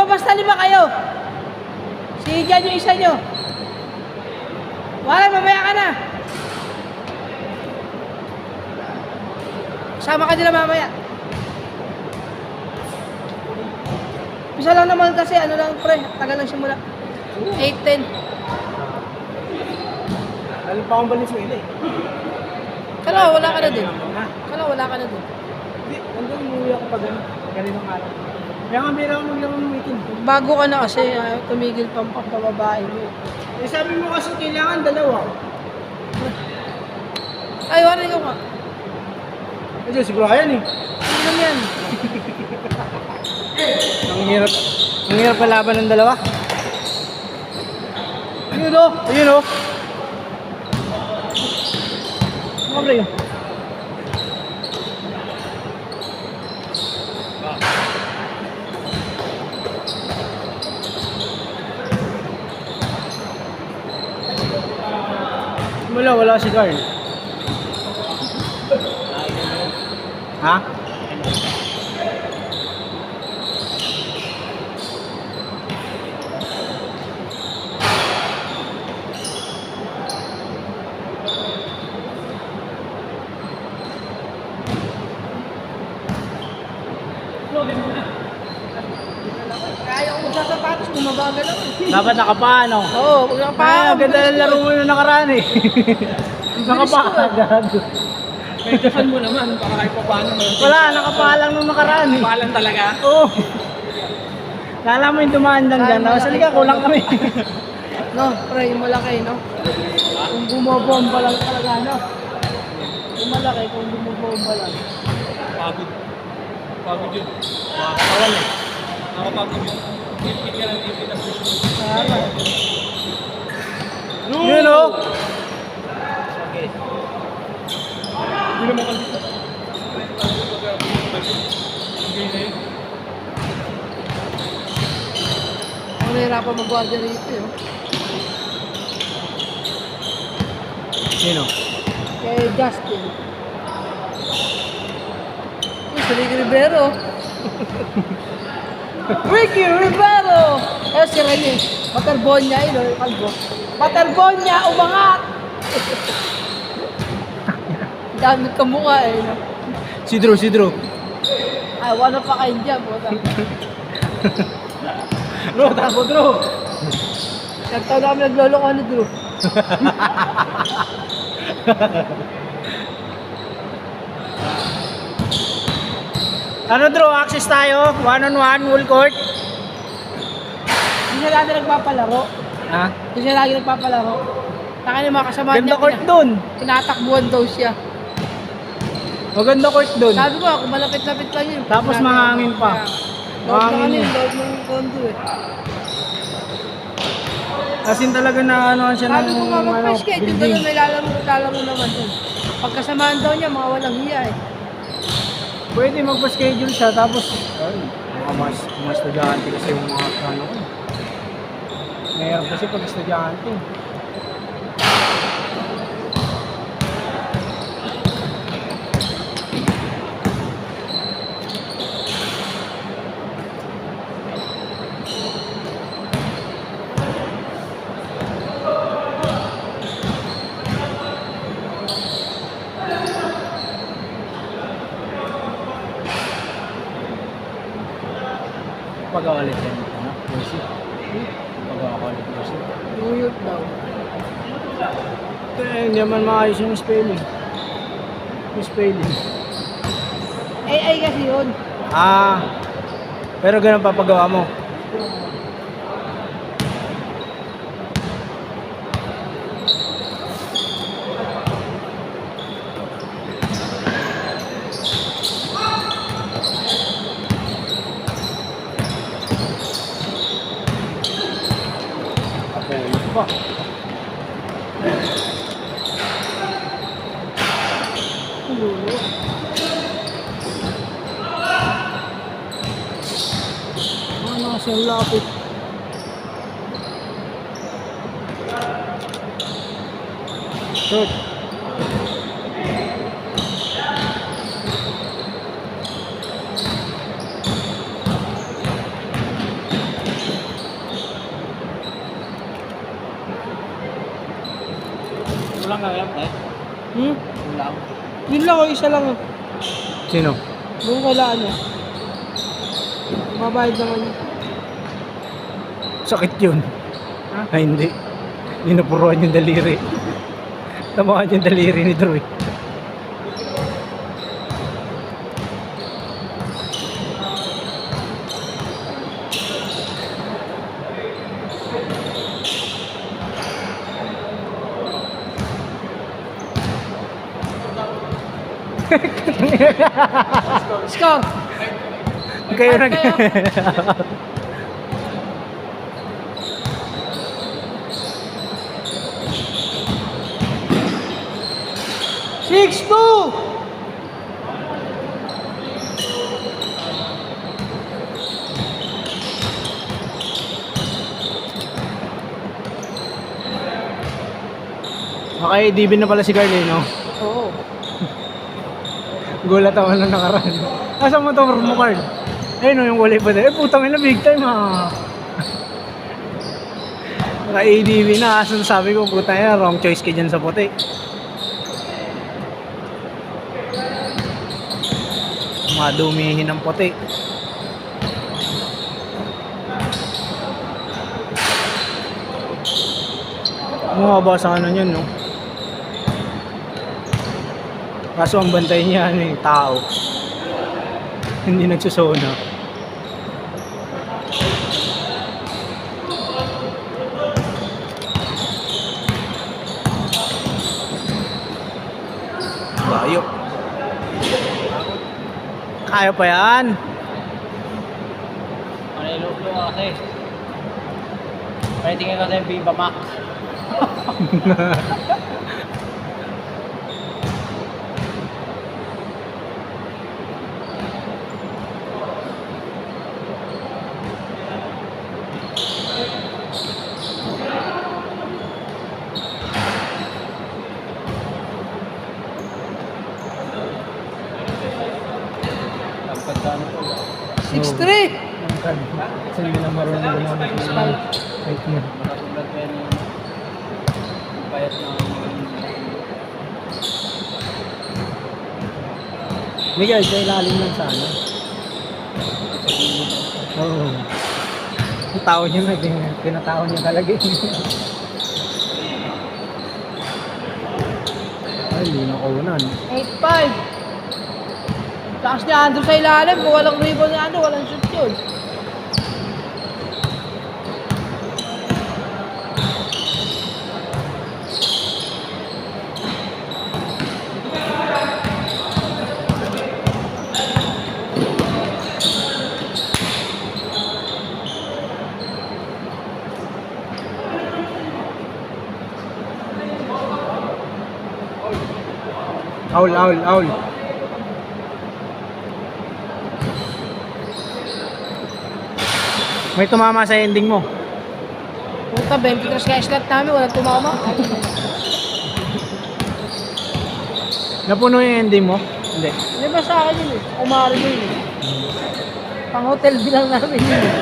Basta 5 kayo. Si Jan yung isa nyo. Wala, mamaya ka na. Sama ka nila mamaya. Isa lang naman kasi, ano lang pre, tagal lang simula. 8-10. Alam pa akong Valenzuela eh. Kala, wala ka na din. Ha? Kala, wala ka na din. Hindi, hanggang umuwi ako pag galinong araw. Kaya nga bira ako maglaro ng weekend. Bago ka na kasi, tumigil pa ang pababae mo. Eh sabi mo kasi kailangan dalawa. Ay, wala ikaw nga. Eh, siguro kaya eh. Ano lang yan? Ang hirap kalaban ng dalawa. Ayun o, ayun o. Mga pre yun. Wala si Carl. Ha? Kaya ko sa sapatos, bumabagal ako. Dapat nakapaano. Oo, huwag na pa. Ah, ganda ng laro mo yung nakaraan eh. Nakapaa. Gago. May dasal mo naman, para kahit pa paano. Wala, nakapaa lang nung nakaraan eh. Palan talaga. Oo. Lala mo yung dumaan lang dyan. Sali ka, kulang kami. No, pre, yung malaki, no? Kung bumobomba lang talaga, no? Yung malaki, kung bumobomba lang. Pagod. Pagod yun. Nakakatawan eh. Nakapagod yun. Tipid ka ng tipid na susunod. Tama. Yun o. Okay. Hindi naman kasi. Okay na yun. Ako nahirapan mag-guardia rito, eh. Sino? Kay Justin. Uy, si Ricky Rivero. Ricky Rivero! Eh, si Rene. Paterbonya, yun, yung kalbo. Paterbonya, umangat! Dami ka mukha, eh, no? Si Drew. Ay, wala pa kayo dyan, puta. Drew, takbo Drew. Nagtaw namin nagloloko ni Drew. Ano Drew, access tayo? 1-on-1, full court. Hindi siya lagi nagpapalaro. Ha? Hindi siya lagi nagpapalaro. Taka niya mga kasama Ganda niya. court dun. Tinatakbuhan daw siya. Maganda court dun. Sabi ko, kung malapit-lapit lang yun. Tapos mahangin pa. Mahangin Mahangin yun, yun. load ng kondo eh. Asin talaga na ano siya Sabi ng ko nga mag-skate, yung building. gano'n may lalamo naman dun. Pagkasamaan daw niya, mga walang hiya eh. Pwede magpa-schedule siya tapos ay, mga estudyante kasi yung mga ano ko. Mayroon kasi pag estudyante. Pag-awalit yan. Ano? Jersey. Pag-awalit jersey. New York daw. Hindi naman maayos yung spelling. Yung spelling. AI kasi yun. Ah. Pero ganun papagawa mo. Ba? Lulu. Nasa lapit. Shoot. Yun lang o, isa lang o. Sino? Doon kailangan niya. Mabayad naman yun. Sakit yun. Ha? Ay, hindi. Dinupuruan yung daliri. Tamaan yung daliri ni Drew. eh. Score! Kayo nag... Kayo. 6-2! Okay, DB na pala si Carlino. Oo. Gulat ako nung nakaraan. Asa mo to mo, Carl? Ayun o, yung walay pa din. Eh, putang ina, big time ah. Naka-ADB na. Asa sabi ko, putang ina, wrong choice ka dyan sa puti. Madumihin ng puti. Mukha sa ano yun, no? Kaso ang bantay niya, ano yung tao. Hindi nagsusona. Layo. Kaya pa yan. Manilo ko kasi. Pwede nga kasi Viva Max. Ang pagkano po. 6-3! Kasi hindi na marunong gumamit ng height niya. Nakatulad ko yan yung payat na Miguel, sa ilalim lang sana. Oo. Yung tao niya na, tinatao niya talaga eh. Ay, hindi na kaunan. 8-5! Lakas ni Andrew sa ilalim. Kung walang rebound ni Andrew, walang shoot yun. Aul, aul, aul. May tumama sa ending mo. Puta, 23 kaya slot namin, walang tumama. Napuno yung ending mo? Hindi. Hindi ba sa akin yun eh? Umari mo yun eh. Pang hotel bilang namin yun eh.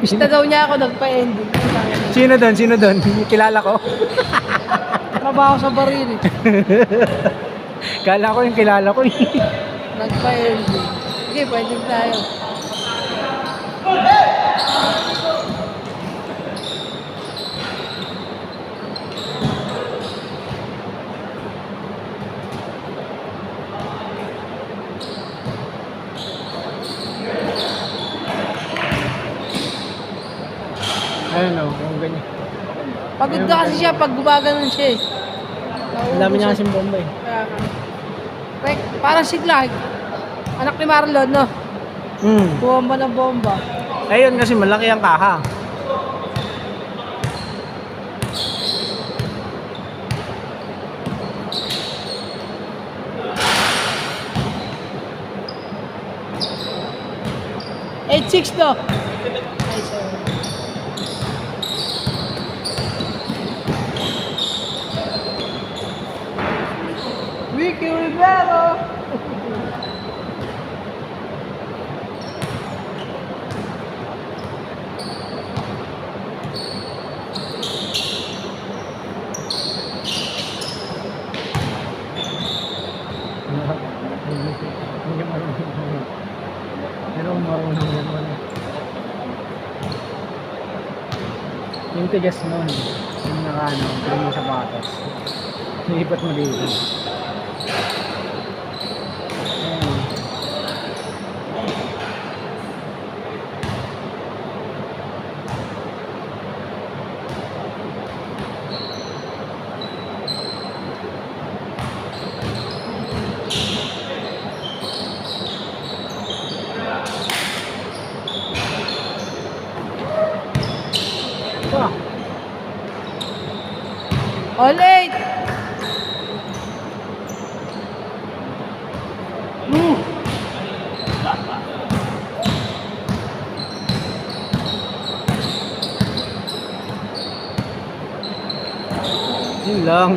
Bista daw niya ako nagpa-ending. Sino doon? Sino doon? Kilala ko. Trabaho sa baril eh. Kala ko yung kilala ko. Nagpa-ending. Sige, pwede tayo. Ayun o, yung ganyan. Pagod na kasi siya pag gumaganon siya eh. Ang dami niya kasing bomba eh. Kaya nga. Parang siglag. Anak ni Marlon, no? Bomba ng bomba. Ayun kasi malaki ang kaha. Eight six to. Vicky Rivero. tigas nun. Yung naka, yung mo sapatos. Nilipat mo dito. Ayan. Pa. All eight. Yun lang.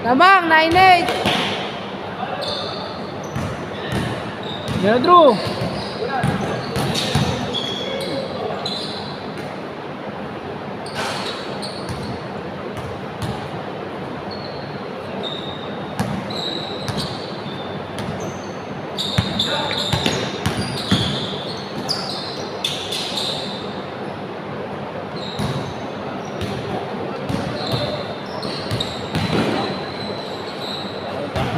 Lamang, 9-8. Yan, Drew.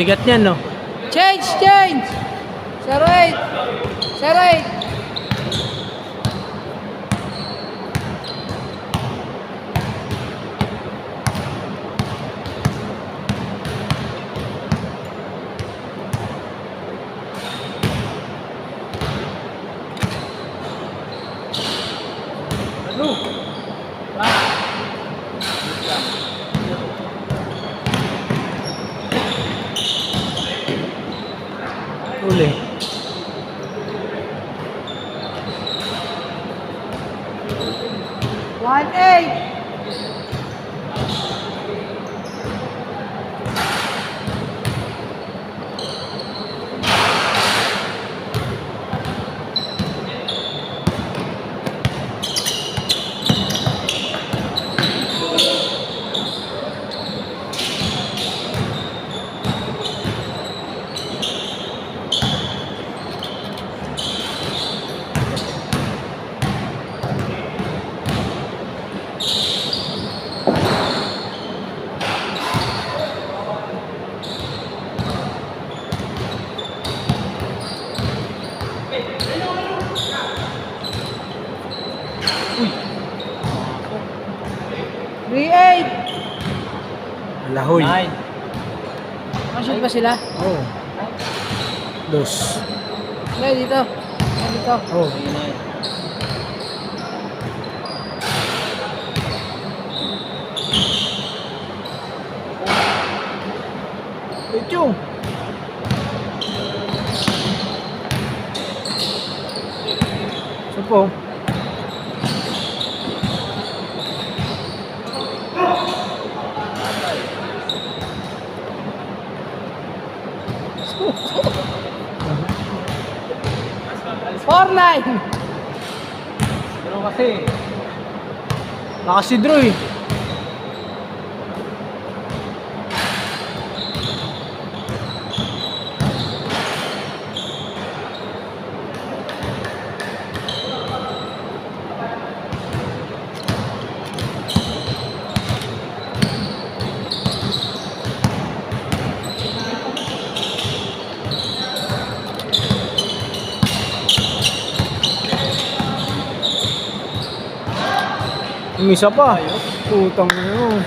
Bigat niyan, no? Change, change. 0-8. 0-8. Uli. One eight. Three eight. Lahoy. Mashoot ba sila? Oh. Dos. Hindi, dito. Dito. Oh. Ito. So po. Four nine. Pero kasi, Nakasidro eh. Yung isa pa. Putang na yun.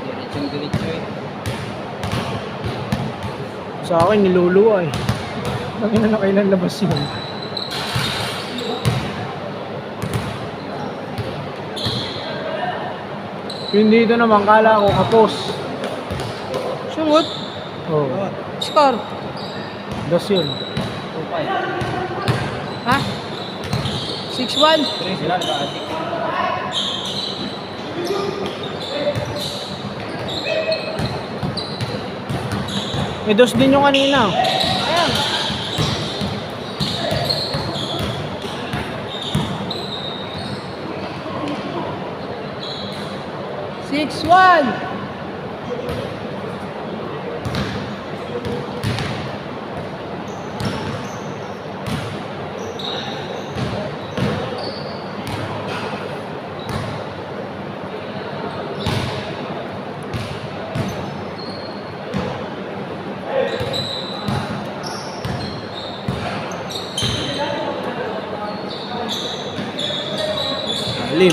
diretsong-diretso eh. Sa akin, niluluwa eh. Bakit na kailan labas yun? Yung dito naman, kala ko kapos. Sumut. Oh, Score. dos yun. 2-5. Ha? 6-1. 3 sila, diba? May dos din yung kanina. Ayan. Six, one. Lim.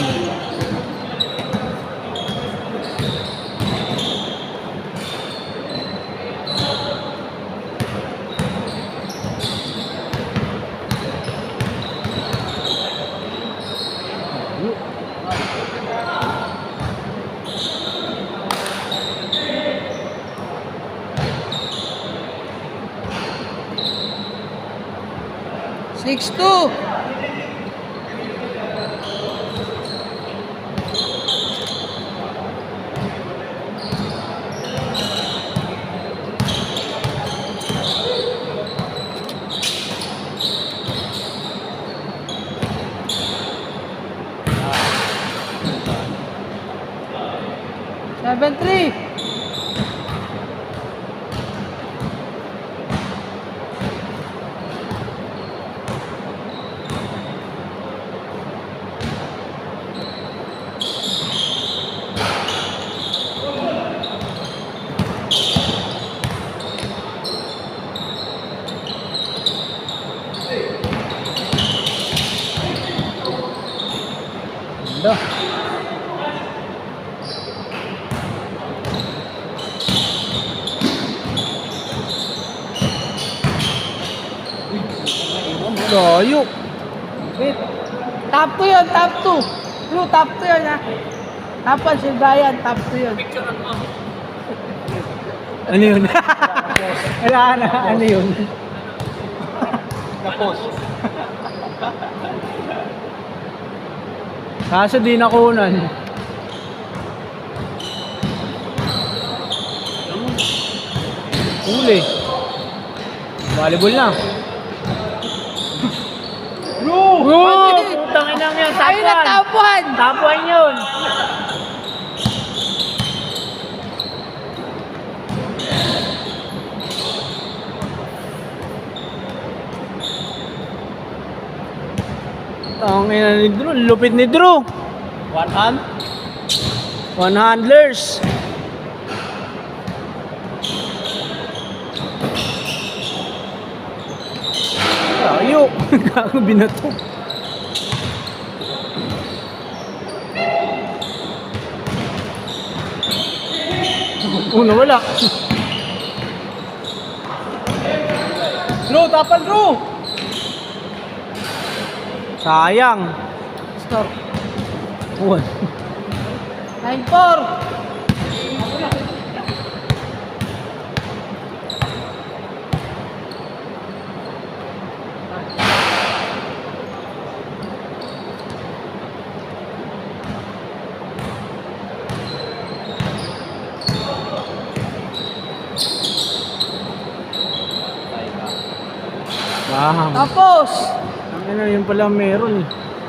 Six, two. Seven, three. Ganda. Layo. Wait. Top 2 yun, top 2. Blue, top 2 yun ha. Top 1 si Brian, top 2 yun. Ano yun? Wala na. Ano yun? Tapos. Kaso di nakunan. Huli. Volleyball na. Bro! Putang inang yan. Ayun na, top 1. Tapuan yun. Ang ina ni Drew, lupit ni Drew. One hand. One handlers. Layo. Gago binato. Una wala. Drew, tapan Drew! Sayang. Stop. One. 9-4. Bam. Tapos. Ang ina yun pala meron eh.